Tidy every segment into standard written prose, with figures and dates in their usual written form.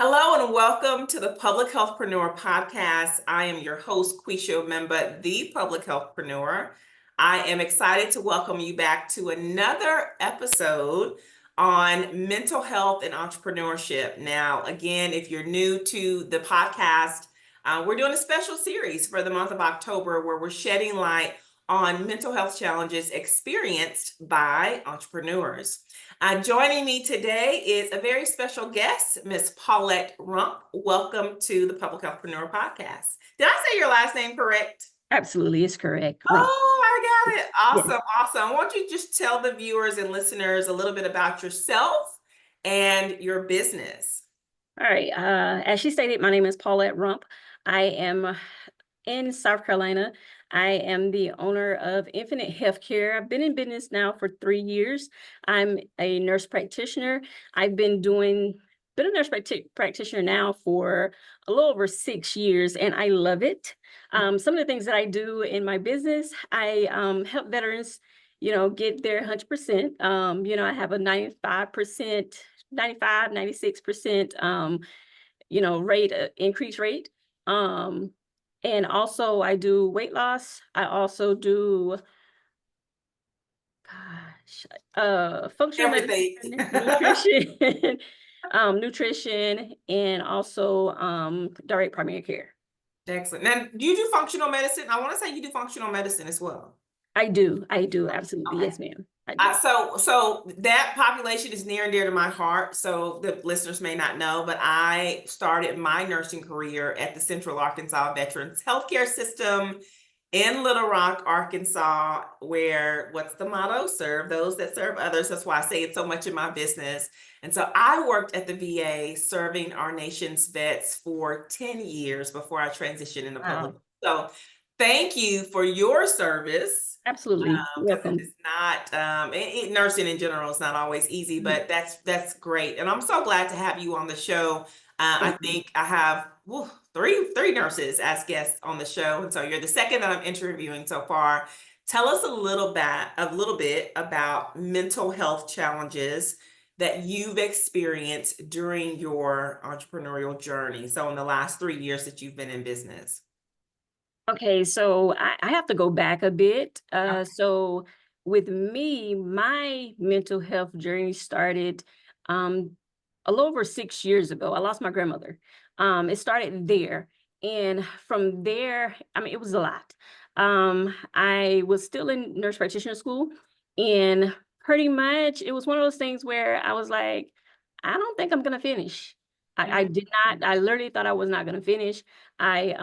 Hello and welcome to the Public Healthpreneur Podcast. I am your host, Quisha Memba, the Public Healthpreneur. I am excited to welcome you back to another episode on mental health and entrepreneurship. Now, again, if you're new to the podcast, we're doing a special series for the month of October where we're shedding light on mental health challenges experienced by entrepreneurs. Joining me today is a very special guest, Miss Paulette Rumph. Welcome to the Public Healthpreneur Podcast. Did I say your last name correct? Absolutely, it's correct. Oh, I got it. Awesome, Yes. awesome. Why don't you just tell the viewers and listeners a little bit about yourself and your business? All right. As she stated, my name is Paulette Rumph. I am in South Carolina. I am the owner of Infinite Healthcare. I've been in business now for 3 years. I'm a nurse practitioner. I've been a nurse practitioner now for a little over 6 years, and I love it. Some of the things that I do in my business, I help veterans, get their 100%. I have a 95%, 95, 96%, increase rate. And also I do weight loss. I also do, functional Everything. medicine, nutrition, nutrition, and also direct primary care. Excellent. Now, do you do functional medicine? I want to say you do functional medicine as well. I do, absolutely. Okay. Yes, ma'am. I do. So that population is near and dear to my heart. So the listeners may not know, but I started my nursing career at the Central Arkansas Veterans Healthcare System in Little Rock, Arkansas, where what's the motto? Serve those that serve others. That's why I say it's so much in my business. And so I worked at the VA serving our nation's vets for 10 years before I transitioned into public. Wow. So thank you for your service. Absolutely. Because Welcome. it's not nursing in general is not always easy, but that's great, and I'm so glad to have you on the show. I think I have three nurses as guests on the show, and so you're the second that I'm interviewing so far. Tell us a little bit about mental health challenges that you've experienced during your entrepreneurial journey. So in the last 3 years that you've been in business. Okay, so I have to go back a bit. So with me, my mental health journey started a little over 6 years ago. I lost my grandmother. It started there. And from there, it was a lot. I was still in nurse practitioner school, and pretty much it was one of those things where I was like, I don't think I'm gonna finish. I did not, I literally thought I was not gonna finish. I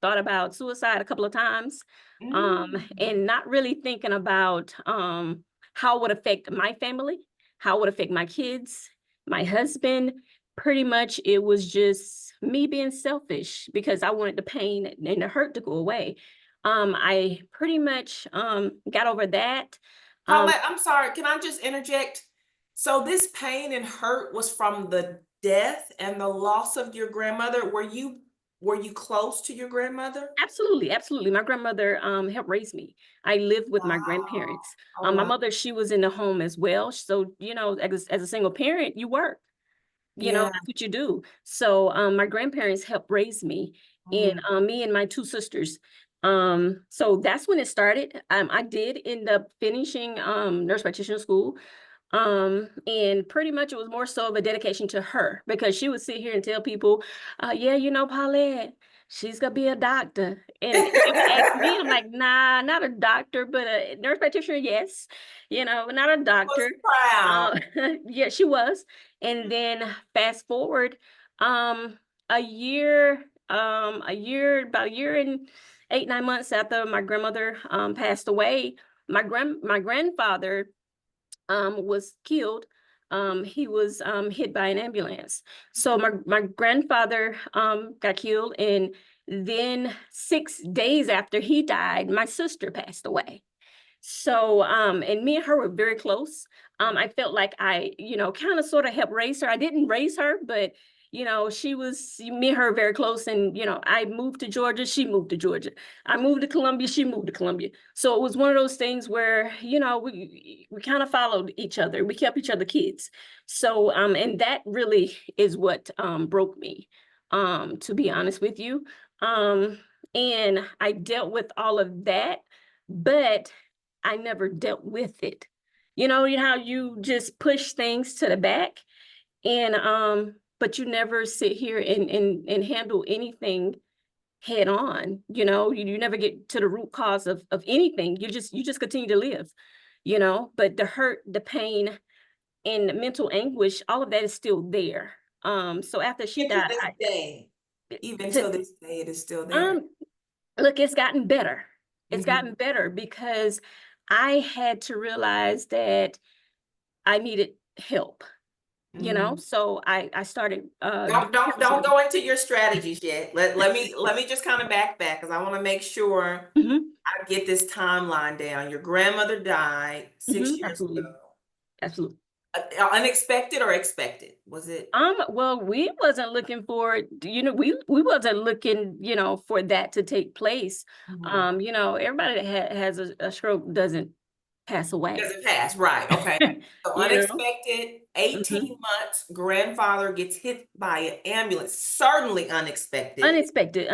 thought about suicide a couple of times, and not really thinking about how it would affect my family, how it would affect my kids, my husband. Pretty much it was just me being selfish because I wanted the pain and the hurt to go away. I pretty much got over that. Paulette, I'm sorry, can I just interject? So this pain and hurt was from the death and the loss of your grandmother. Were you close to your grandmother? Absolutely, absolutely. My grandmother helped raise me. I lived with my Wow. grandparents. Oh, My wow. mother, she was in the home as well. So, as a single parent, you work. Yeah. That's what you do. So my grandparents helped raise me, and Mm. me and my two sisters. So that's when it started. I did end up finishing nurse practitioner school. And pretty much it was more so of a dedication to her because she would sit here and tell people, yeah, Paulette, she's gonna be a doctor. And they would ask me, I'm like, nah, not a doctor, but a nurse practitioner, yes. Not a Was doctor. proud. Yeah, she was. And then fast forward, um, about a year and 8, 9 months after my grandmother passed away, my grandfather was killed. He was hit by an ambulance. So my grandfather got killed, and then 6 days after he died, my sister passed away. So and me and her were very close. I felt like I, kind of sort of helped raise her. I didn't raise her, but me and her very close, and, I moved to Georgia, she moved to Georgia. I moved to Columbia, she moved to Columbia. So it was one of those things where, we kind of followed each other. We kept each other kids. So, and that really is what broke me, to be honest with you. And I dealt with all of that, but I never dealt with it. You know how you just push things to the back, and but you never sit here and handle anything head on. You never get to the root cause of anything. You just continue to live, but the hurt, the pain, and the mental anguish, all of that is still there. So after she Even to died, this day, even to, till this day, it is still there. look, it's gotten better. It's Mhm. gotten better because I had to realize that I needed help. So I started Don't go into your strategies yet. Let me just kind of back because I want to make sure Mhm, I get this timeline down. Your grandmother died 6 years absolutely, ago. absolutely. Unexpected or expected? Was it? Well, we wasn't looking for it, we wasn't looking, for that to take place. Mhm. Everybody that has a stroke doesn't pass away. Doesn't pass, right? Okay. So You know? unexpected, 18 Mhm. months, grandfather gets hit by an ambulance, certainly unexpected. Unexpected.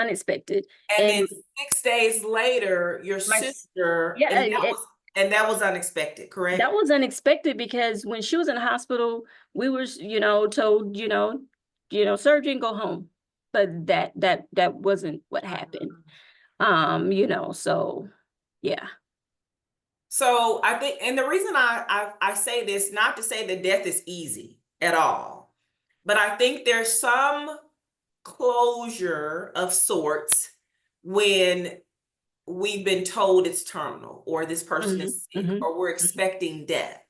And then And 6 days later, your my sister, yeah, and that was unexpected, that correct? was unexpected because when she was in the hospital, we were, told, surgery and go home. But that wasn't what happened. So yeah. So I think, and the reason I say this, not to say that death is easy at all, but I think there's some closure of sorts when we've been told it's terminal or this person Mhm, is sick mhm, or we're mhm. expecting death.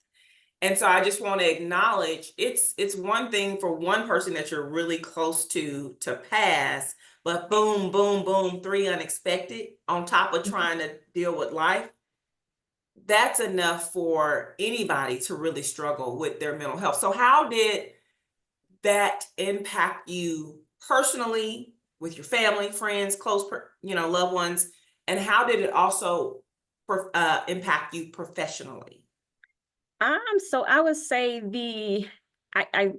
And so I just want to acknowledge it's one thing for one person that you're really close to pass, but boom, boom, boom, three unexpected on top of Mhm. trying to deal with life. That's enough for anybody to really struggle with their mental health. So how did that impact you personally with your family, friends, loved ones, and how did it also impact you professionally? So I would say I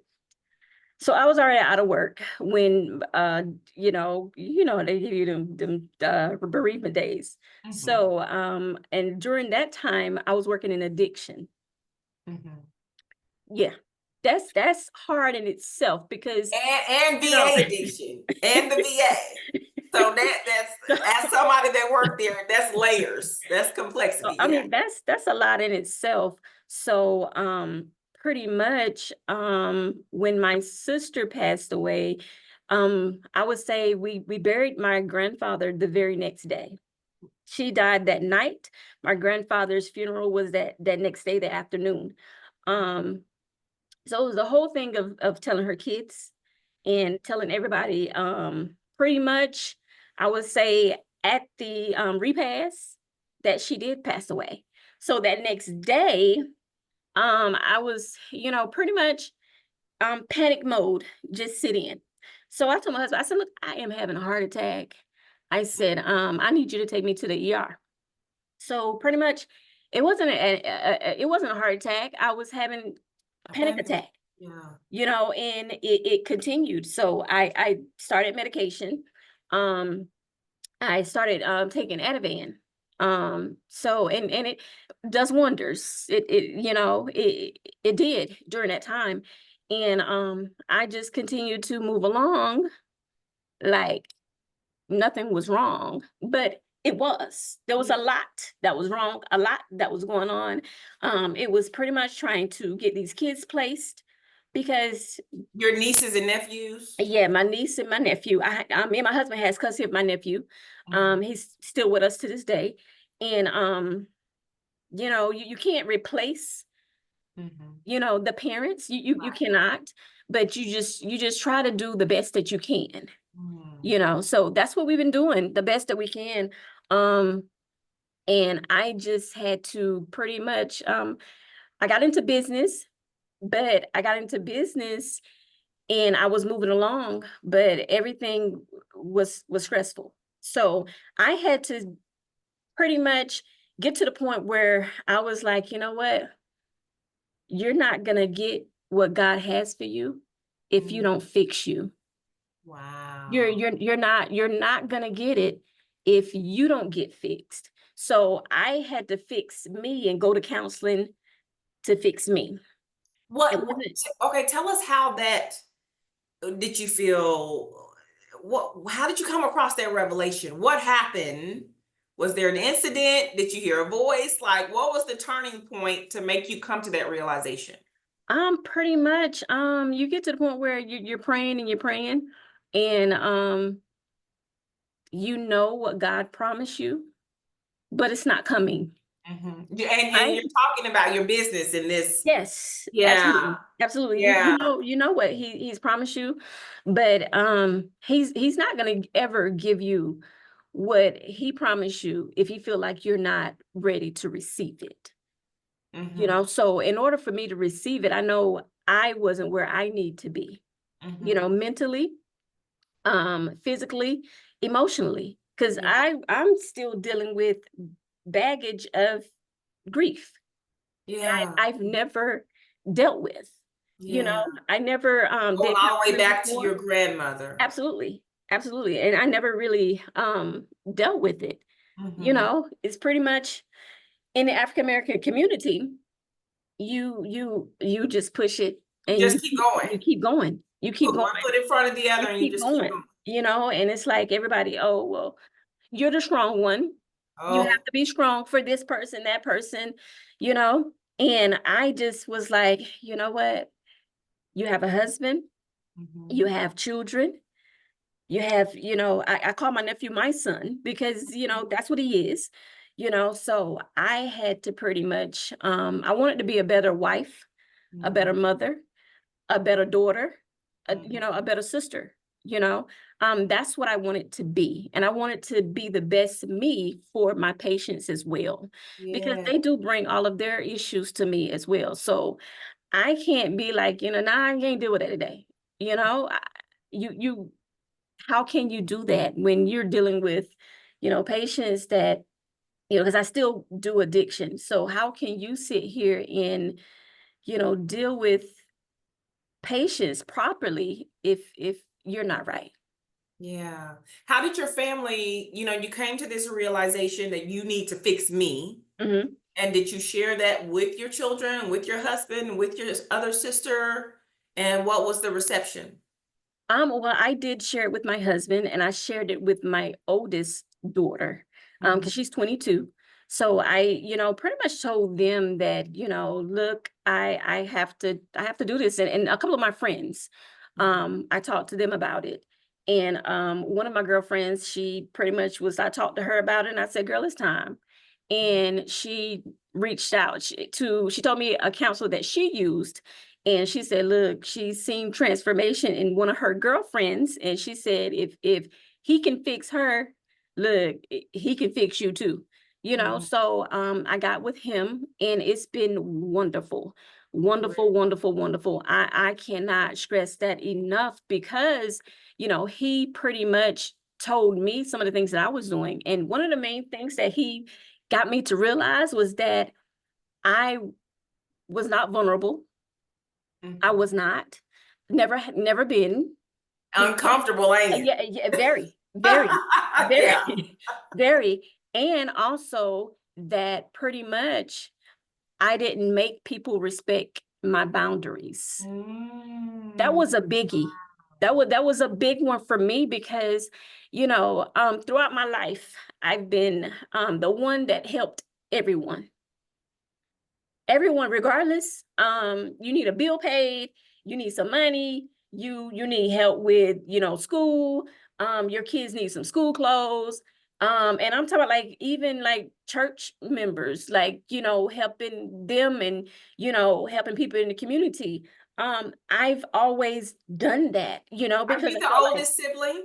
so I was already out of work when they give you them bereavement days. Mhm, So and during that time I was working in addiction. mhm. Yeah. That's hard in itself because And you know VA addiction and the VA. So that's as somebody that worked there, that's layers. That's So, complexity. I Yeah. mean, that's a lot in itself. So, pretty much, when my sister passed away, I would say we buried my grandfather the very next day. She died that night. My grandfather's funeral was that next day, the afternoon. Um, so it was the whole thing of telling her kids and telling everybody. Pretty much, I would say at the repast that she did pass away. So that next day, I was, pretty much panic mode, just sit in. So I told my husband, I said, look, I am having a heart attack. I said, I need you to take me to the ER. So pretty much, it wasn't a heart attack. I was having a A panic panic. attack, Yeah. and it continued. So I started medication. Um, I started taking Ativan. So and it does wonders. It did during that time. And I just continued to move along like nothing was wrong, but it was. There was Yeah. a lot that was wrong, a lot that was going on. It was pretty much trying to get these kids placed because Your nieces and nephews. yeah, my niece and my nephew. Me and my husband has custody of my nephew. Mhm, He's still with us to this day, and you can't replace, mhm. the parents. You cannot, but you just try to do the best that you can. Mm. So that's what we've been doing, the best that we can. Um, and I just had to pretty much. I got into business, but I got into business and I was moving along, but everything was stressful. So I had to pretty much get to the point where I was like, you know what? You're not gonna get what God has for you if you Mm. don't fix you. Wow. You're not gonna get it if you don't get fixed. So I had to fix me and go to counseling to fix me. It wasn't. Okay, tell us how that did you feel? How did you come across that revelation? What happened? Was there an incident? Did you hear a voice? Like, what was the turning point to make you come to that realization? Pretty much, you get to the point where you're praying and you're praying, and you know what God promised you, but it's not coming. And you're talking about your business in this. Yes, Yeah, absolutely. Absolutely. yeah. You know what he's promised you, but he's not going to ever give you what he promised you if you feel like you're not ready to receive it. You Mm-hmm. know, so in order for me to receive it, I know I wasn't where I need to be, you know, mentally, physically, emotionally, because Yeah. I'm still dealing with baggage of grief. Yeah. I've never dealt with. You Yeah. know, I never Going did all the way counseling back to before. your grandmother. Absolutely. Absolutely. And I never really dealt with it. You Mm-hmm. know, it's pretty much in the African American community, you just push it You and just keep going. you keep going. You keep Put going. one foot in front of the You other and you keep just keep going. going. You know, and it's like everybody, oh well, you're the strong one. You have Oh. to be strong for this person, that person, you know. And I just was like, you know what? You have a husband, Mhm. you have children, you have, you know, I call my nephew my son because, you know, that's what he is, you know. So I had to pretty much, I wanted to be a better wife, a better Mhm. mother, a better daughter, you Mhm. know, a better sister, you know. That's what I wanted to be. And I wanted to be the best me for my patients as well, because Yeah. they do bring all of their issues to me as well. So I can't be like, you know, nah, I can't deal with it today. You know, you, how can you do that when you're dealing with, you know, patients that, you know, because I still do addiction. So how can you sit here and, you know, deal with patients properly if you're not right? Yeah. How did your family, you came to this realization that you need to fix me? Mhm. And did you share that with your children, with your husband, with your other sister? And what was the reception? Well, I did share it with my husband, and I shared it with my oldest daughter, Mhm. because she's 22. So I, you know, pretty much told them that, you know, look, I have to do this, and a couple of my friends, Mhm. I talked to them about it, and one of my girlfriends, she pretty much was, I talked to her about it, and I said, girl, it's time, and she reached out she told me a counselor that she used, and she said, look, she's seen transformation in one of her girlfriends. And she said, if he can fix her, look, he can fix you too. You know, Mhm. so I got with him, and it's been wonderful, Great. wonderful, wonderful, wonderful. I cannot stress that enough, because, you know, he pretty much told me some of the things that I was doing. And one of the main things that he got me to realize was that I was not vulnerable. I Mhm. was not. Never been. He Uncomfortable, ain't it? yeah, yeah, very, very, Yeah. very, very. And also that pretty much I didn't make people respect my boundaries. That Mm. was a biggie. That was a big one for me, because, you know, throughout my life, I've been the one that helped everyone. Everyone, regardless. You need a bill paid, you need some money, you need help with, you know, school, your kids need some school clothes. And I'm talking about like even like church members, like, you know, helping them, and, you know, helping people in the community. I've always done that, you know, Are because you I the felt like, oldest sibling?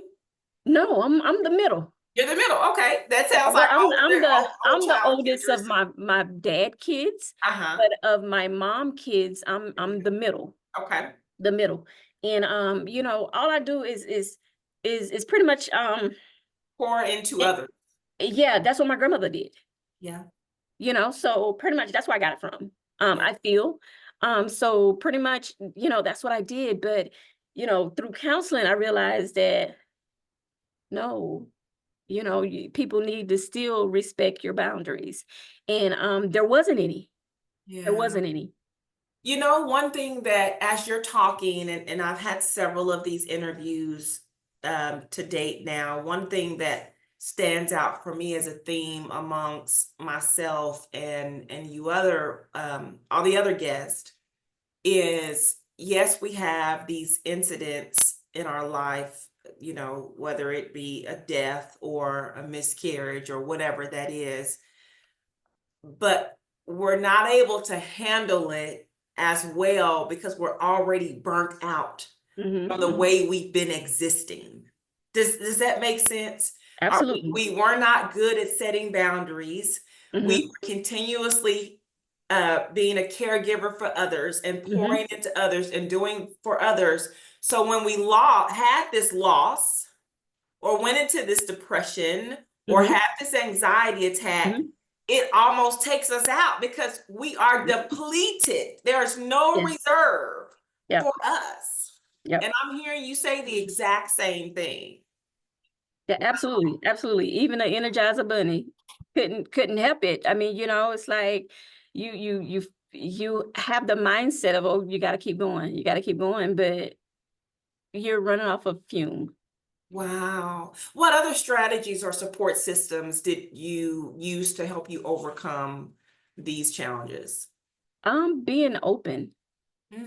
no, I'm the middle. You're the middle. Okay. That Yeah, sounds well, like old I'm the child oldest of characteristic. my dad kids, Uh-huh. but of my mom kids, I'm the middle, Okay. the middle. And all I do is pretty much Pour into it, others. yeah, that's what my grandmother did. Yeah. So pretty much that's where I got it from. Yeah. I feel. So pretty much, that's what I did. But, through counseling, I realized that no, people need to still respect your boundaries. And there wasn't any. There Yeah. wasn't any. One thing that as you're talking, and I've had several of these interviews to date now, one thing that stands out for me as a theme amongst myself and you other all the other guests is, yes, we have these incidents in our life, whether it be a death or a miscarriage or whatever that is, but we're not able to handle it as well because we're already burnt out from the way we've been existing. Does that make sense? Absolutely. We were not good at setting boundaries. We were continuously being a caregiver for others and pouring into others and doing for others. So when we had this loss or went into this depression or had this anxiety attack, it almost takes us out because we are depleted. There's no reserve for us. Yep. And I'm hearing you say the exact same thing. Yeah, absolutely. Absolutely. Even the Energizer Bunny couldn't help it. I mean, it's like you have the mindset of, oh, you got to keep going. You got to keep going, but you're running off of fume. Wow. What other strategies or support systems did you use to help you overcome these challenges? Being open.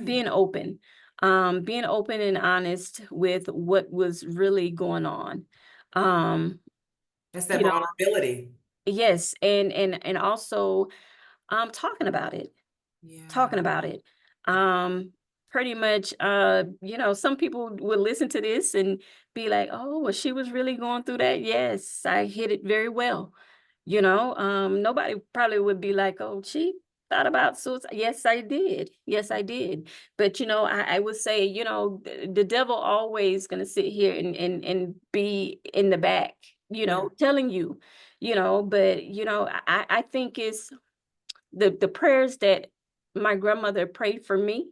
Being open. Being open and honest with what was really going on. That's that vulnerability. Yes, and also talking about it. Yeah. Talking about it. Pretty much, some people would listen to this and be like, oh, well, she was really going through that. Yes, I hit it very well. Nobody probably would be like, oh, she thought about suicide. Yes, I did. Yes, I did. But, I would say, the devil always going to sit here and be in the back, telling you, but, I think it's the prayers that my grandmother prayed for me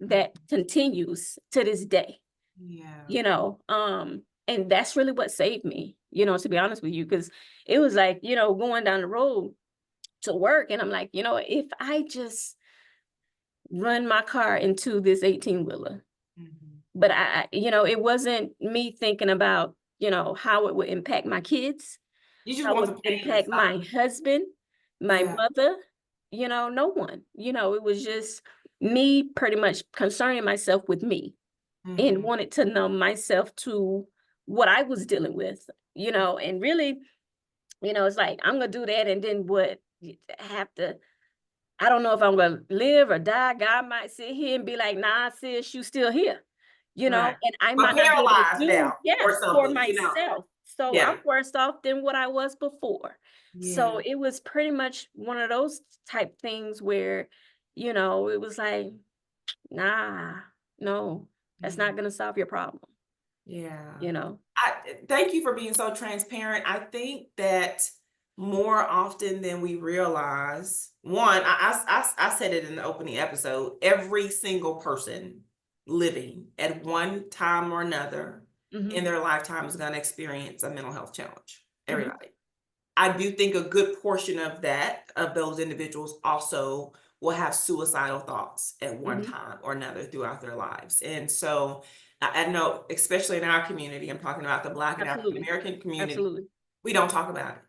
that continues to this day. Yeah. And that's really what saved me, to be honest with you, because it was like, going down the road to work, and I'm like, if I just run my car into this 18-wheeler, but it wasn't me thinking about, how it would impact my kids, You just how it want would the pain to impact stop. my husband, my Yeah. mother, no one. It was just me pretty much concerning myself with me and wanted to numb myself to what I was dealing with, and really, it's like, I'm going to do that. And then what? I don't know if I'm going to live or die. God might sit here and be like, nah, sis, you still here, Right. and I But might not be able to paralyzed do, now or for something. myself. So I'm Yeah. worse off than what I was before. Yeah. So it was pretty much one of those type things where, it was like, nah, no, that's not going to solve your problem, Yeah. Thank you for being so transparent. I think that more often than we realize, one, I said it in the opening episode, every single person living at one time or another in their lifetime is going to experience a mental health challenge. Everybody. I do think a good portion of those individuals also will have suicidal thoughts at one time or another throughout their lives. And so I know, especially in our community, I'm talking about the Black and African Absolutely. American community, Absolutely. we don't talk about it.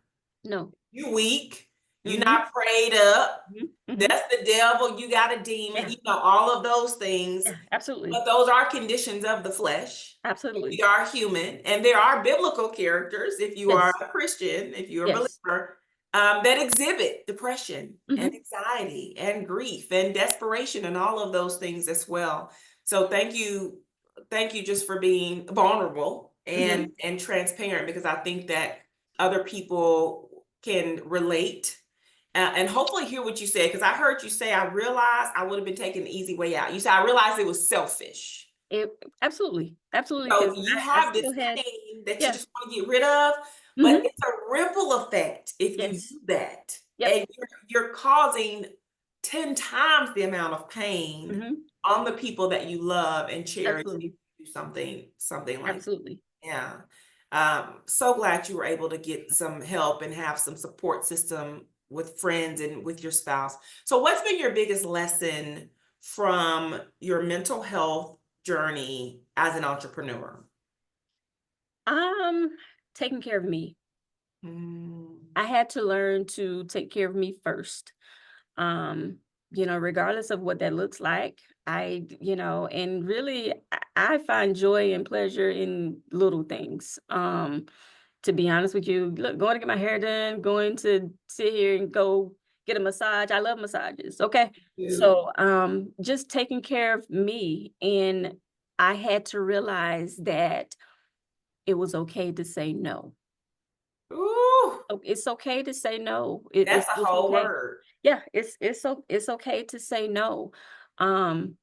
No. You weak, you're not prayed up, Mhm. that's the devil, you got a demon, Yeah. all of those things. Yeah, absolutely. But those are conditions of the flesh. Absolutely. We are human, and there are biblical characters, if you are Yes. a Christian, if you're a Yes. believer, that exhibit depression and Mhm. anxiety and grief and desperation and all of those things as well. So thank you just for being vulnerable Mhm. and transparent, because I think that other people can relate and hopefully hear what you said, because I heard you say, I realized I would have been taking the easy way out. You said, I realized it was selfish. Absolutely, absolutely, So because you I have this still had, pain that you yeah, just want to get rid of, but hmm, it's a ripple effect if you yes, do that. yep, And you're causing 10 times the amount of pain hmm, on the people that you love and cherish if absolutely, you do something like, absolutely. yeah. So glad you were able to get some help and have some support system with friends and with your spouse. So what's been your biggest lesson from your mental health journey as an entrepreneur? Um, Taking care of me. Mm, I had to learn to take care of me first. Um, Regardless of what that looks like, and really I find joy and pleasure in little things. To be honest with you, look, going to get my hair done, going to sit here and go get a massage. I love massages. Okay. you. So just taking care of me. And I had to realize that it was okay to say no. Ooh, Oh, it's okay to say no. that's a It's whole okay. word. Yeah, it's okay to say no. Um,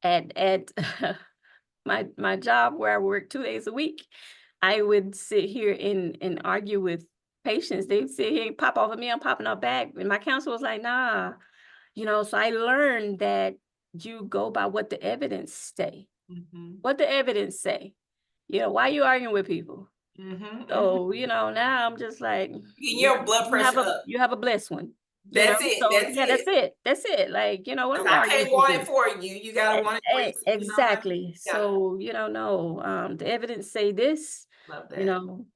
at my job where I work 2 days a week, I would sit here and argue with patients. They'd sit here and pop off of me, I'm popping off back. And my counselor was like, nah, so I learned that you go by what the evidence say. Mhm, What the evidence say. Why you arguing with people? mhm, mhm. So, now I'm just like, Getting yeah, your blood pressure up. you have a blessed one, That's it, so that's yeah, that's it. it. That's it. Like, what 'Cause I'm I arguing can't with you want it for. for you. You gotta want it for yourself. You know what I mean? Exactly. Yeah, So, no, the evidence say this, love that.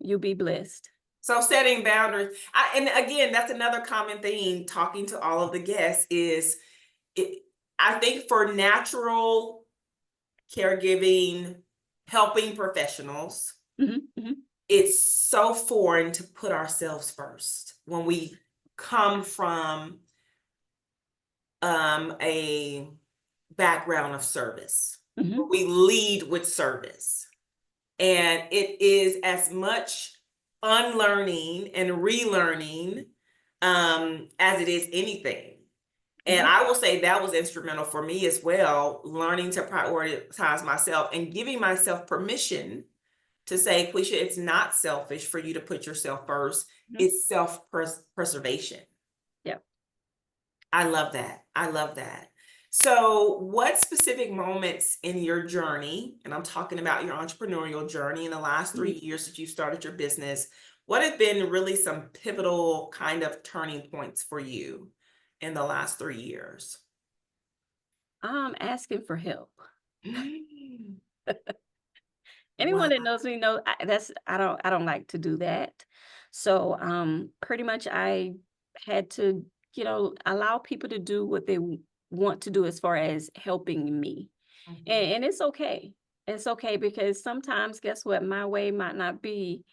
you be blessed. So setting boundaries. And again, that's another common theme talking to all of the guests is it, I think for natural caregiving, helping professionals, Mhm, mhm, it's so foreign to put ourselves first when we come from a background of service, where mhm, we lead with service. And it is as much unlearning and relearning as it is anything. And mhm, I will say that was instrumental for me as well, learning to prioritize myself and giving myself permission to say, Quisha, it's not selfish for you to put yourself first. mhm. It's self-preservation. Yeah. I love that. I love that. So, what specific moments in your journey, and I'm talking about your entrepreneurial journey in the last Mhm. 3 years that you started your business, what have been really some pivotal kind of turning points for you in the last 3 years? Asking for help. Mm, Anyone wow. that knows me know I don't like to do that. So, pretty much I had to, allow people to do what they want to do as far as helping me. Mhm. And it's okay. It's okay because sometimes guess what? My way might not be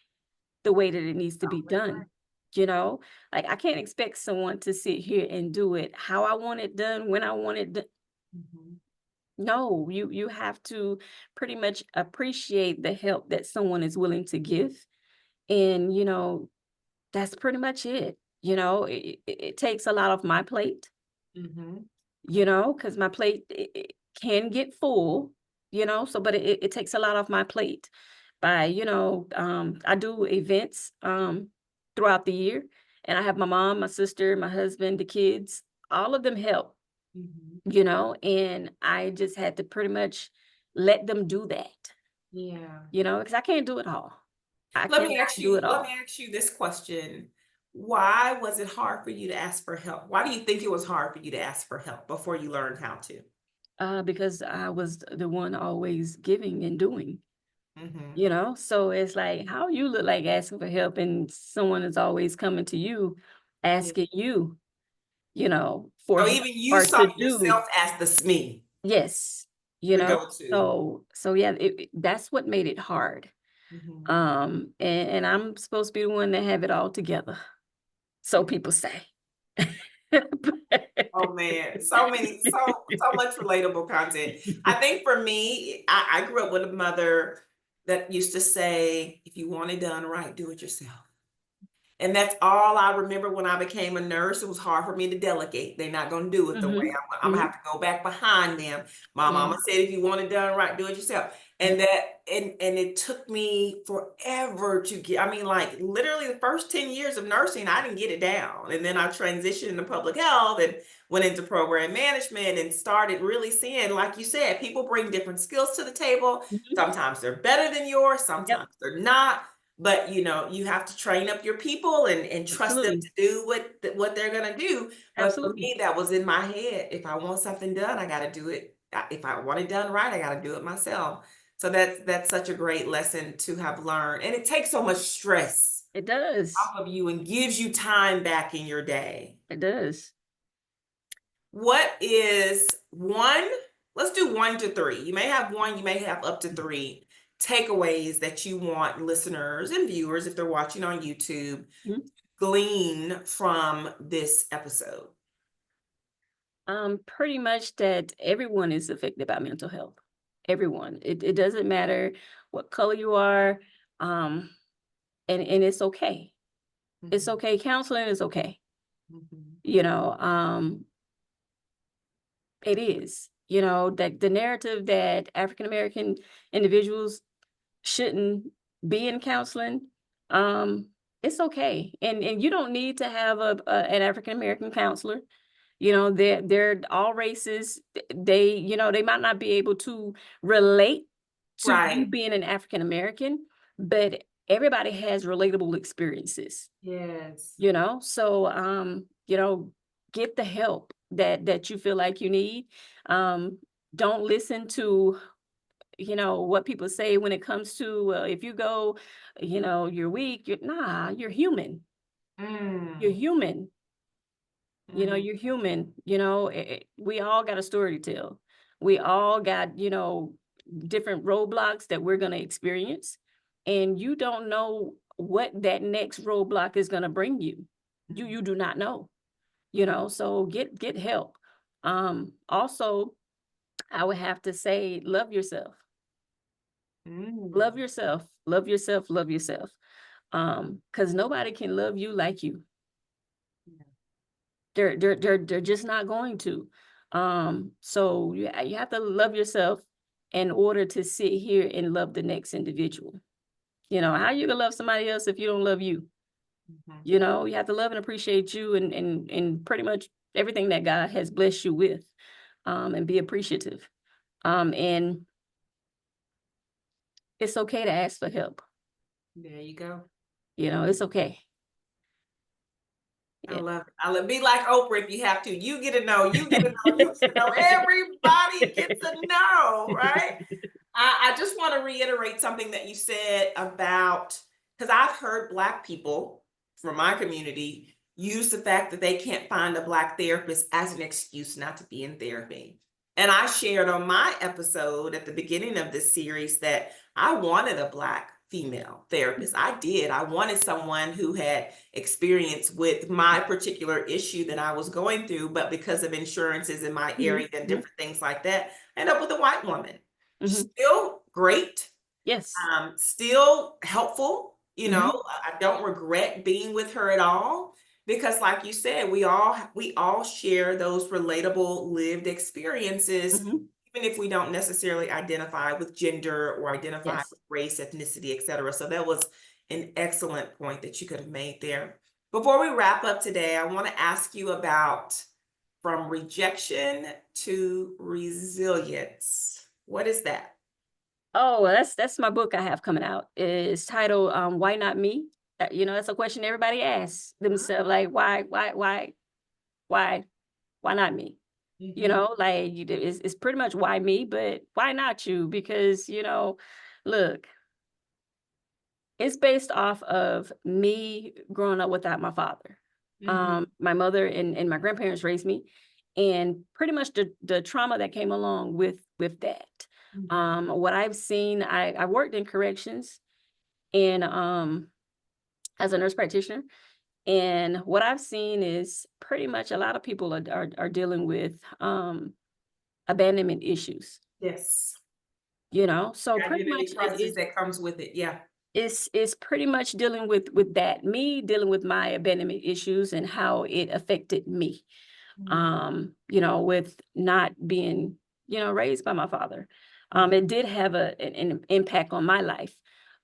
the way that it needs to be Always done. right. You know, like I can't expect someone to sit here and do it how I want it done, when I want it done. Mhm. No, you have to pretty much appreciate the help that someone is willing to give. And, that's pretty much it. It takes a lot of my plate, Mhm. because my plate it can get full, so but it takes a lot off my plate by, I do events throughout the year, and I have my mom, my sister, my husband, the kids, all of them help, Mhm. and I just had to pretty much let them do that, Yeah. because I can't do it all. I Let cannot me ask do you, it let me all. ask you this question. Why was it hard for you to ask for help? Why do you think it was hard for you to ask for help before you learned how to? Because I was the one always giving and doing. Mhm. So it's like, how you look like asking for help and someone is always coming to you, Yeah. asking you, for So help even you or saw to do. yourself as the SME, Yes, the go-to. so yeah, that's what made it hard. Mhm. And I'm supposed to be the one that have it all together. So Yeah. people say. Oh man, so much relatable content. I think for me, I grew up with a mother that used to say, if you want it done right, do it yourself. And that's all I remember when I became a nurse. It was hard for me to delegate. They're not going to do it the way I'm gonna have to go back behind them. My mama said, if you want it done right, do it yourself. And it took me forever to get, I mean, like literally the first 10 years of nursing, I didn't get it down. And then I transitioned into public health and went into program management and started really seeing, like you said, people bring different skills to the table. Sometimes they're better than yours, sometimes they're not. But you know, you have to train up your people and trust them to do what they're gonna do. But for me, that was in my head. If I want something done, I gotta do it. If I want it done right, I gotta do it myself. So that's such a great lesson to have learned. And it takes so much stress It does. off of you and gives you time back in your day. It does. What is one, let's do 1 to 3. You may have one, you may have up to 3 takeaways that you want listeners and viewers, if they're watching on YouTube, glean from this episode. Pretty much that everyone is affected by mental health. Everyone. It doesn't matter what color you are, and it's okay. It's okay. Counseling is okay. You know, it is. You know, that the narrative that African American individuals shouldn't be in counseling, it's okay. And you don't need to have an African American counselor. You know, they're all races. They, you know, they might not be able to relate to you being an African American, but everybody has relatable experiences. Yes. You know, so you know, get the help that you feel like you need. Don't listen to, you know, what people say when it comes to if you go, you know, you're weak, you're human. You're human. You know, you're human. You know, we all got a story to tell. We all got, you know, different roadblocks that we're going to experience. And you don't know what that next roadblock is going to bring you. You do not know, you know, so get help. Also, I would have to say, love yourself. Love yourself, love yourself, love yourself. Because nobody can love you like you. They're just not going to. So you have to love yourself in order to sit here and love the next individual. You know, how you gonna love somebody else if you don't love you? You know, you have to love and appreciate you and pretty much everything that God has blessed you with, and be appreciative. And it's okay to ask for help. There you go. You know, it's okay. I love it. I love, be like Oprah if you have to. You get to know, you get to know, you get to know. Everybody gets to know, right? I just want to reiterate something that you said about, because I've heard Black people from my community use the fact that they can't find a Black therapist as an excuse not to be in therapy. And I shared on my episode at the beginning of this series that I wanted a Black female therapist. I did. I wanted someone who had experience with my particular issue that I was going through, but because of insurances in my area and different things like that, I ended up with a white woman. Still great. Yes. Still helpful. You know, I don't regret being with her at all, because like you said, we all share those relatable lived experiences, even if we don't necessarily identify with gender or identify with race, ethnicity, etc. So that was an excellent point that you could have made there. Before we wrap up today, I want to ask you about from rejection to resilience. What is that? Oh, that's my book I have coming out. It's titled Why Not Me? You know, that's a question everybody asks themselves, like, why not me? You know, like it's pretty much why me, but why not you? Because, you know, look, it's based off of me growing up without my father. My mother and my grandparents raised me, and pretty much the trauma that came along with that. What I've seen, I worked in corrections and as a nurse practitioner. And what I've seen is pretty much a lot of people are dealing with abandonment issues. Yes. You know, so pretty Identity much crisis that comes with it. Yeah. It's pretty much dealing with that, me dealing with my abandonment issues and how it affected me. With not being, raised by my father. It did have an impact on my life.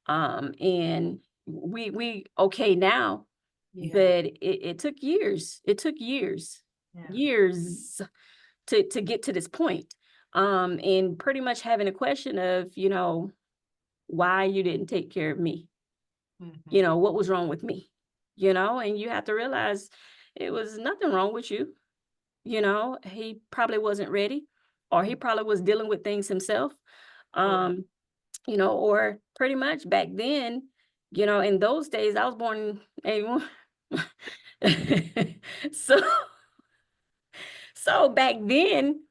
And we okay now, Yeah. but it took years. It took years, Yeah. years to get to this point. And pretty much having a question of, why you didn't take care of me. Mhm. What was wrong with me? And you have to realize it was nothing wrong with you. He probably wasn't ready, or he probably was dealing with things himself. Right. Um, or pretty much back then, in those days, I was born in 81. so so back then,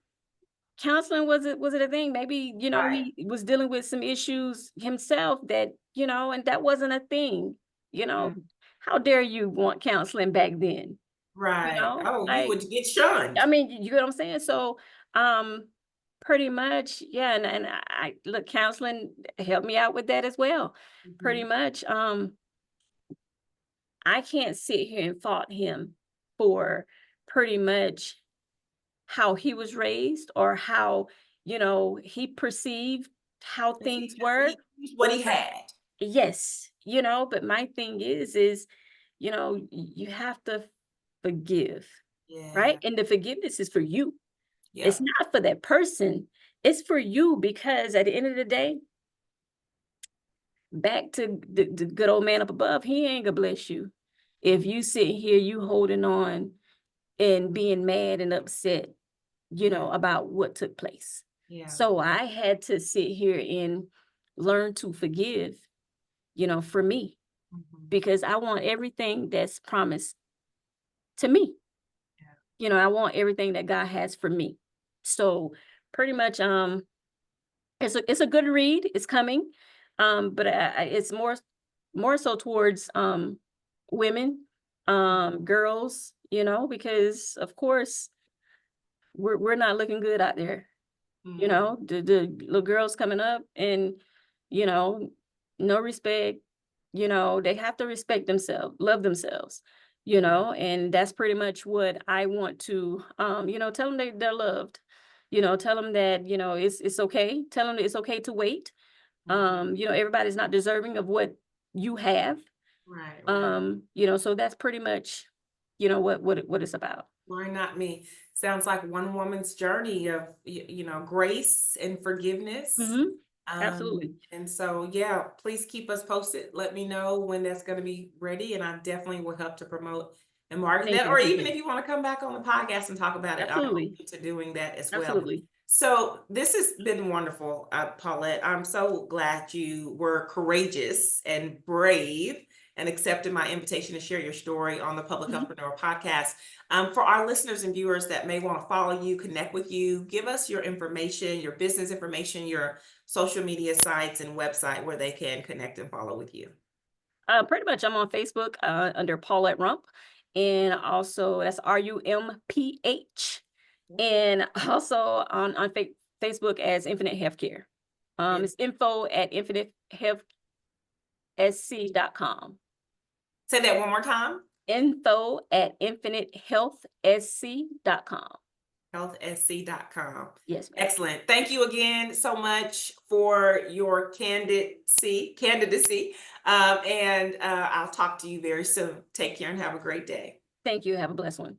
counseling was it a thing? Maybe, Right. he was dealing with some issues himself that, and that wasn't a thing. You know, Mm. how dare you want counseling back then? Right. Oh, you Like, would get shunned. I mean, you get what I'm saying? So, um, pretty much, yeah, and I look, counseling helped me out with that as well. Pretty Mhm. much, I can't sit here and fault him for pretty much how he was raised or how, he perceived how 'Cause things were. he used what he had. Yes, but my thing is, you have to forgive, right? Yeah. And the forgiveness is for you. It's Yep. not for that person. It's for you because at the end of the day, back to the good old man up above, he ain't gonna bless you. If Mm. you sit here, you holding on and being mad and upset, Yeah. about what took place. Yeah. So I had to sit here and learn to forgive, for me, Mhm. because I want everything that's promised to me. Yeah. I want everything that God has for me. So pretty much, it's a good read. It's coming, but it's more so towards women, girls, because of course we're not looking good out there. Mhm. The little girls coming up and you know no respect. They have to respect themselves, love themselves. Yeah. And that's pretty much what I want to tell them they're loved. Tell them that it's okay. Tell them that it's okay to wait. Mhm. Everybody's not deserving of what you have. Right, right. So that's pretty much what it's about. Why not me? Sounds like one woman's journey of, grace and forgiveness. Hmm. Absolutely. And so, yeah, please keep us posted. Let me know when that's going to be ready, and I definitely will help to promote and market Thank that. you. I Or even appreciate if it. you want to come back on the podcast and talk about it, I'm Absolutely. open to doing that as well. Absolutely. So this has been wonderful, Paulette. I'm so glad you were courageous and brave and accepted my invitation to share your story on the Public Mhm. Healthpreneur Podcast. For our listeners and viewers that may want to follow you, connect with you, give us your information, your business information, your social media sites and website where they can connect and follow with you. Pretty much, I'm on Facebook under Paulette Rumph, and also that's Rumph, and also on Facebook as Infinite Healthcare. Yeah. It's info at infinitehealthsc.com. Say that one more time. Info at infinitehealthsc.com. Healthsc.com. Yes, ma'am. Excellent. Thank you again so much for your candidacy. And I'll talk to you very soon. Take care and have a great day. Thank you. Have a blessed one.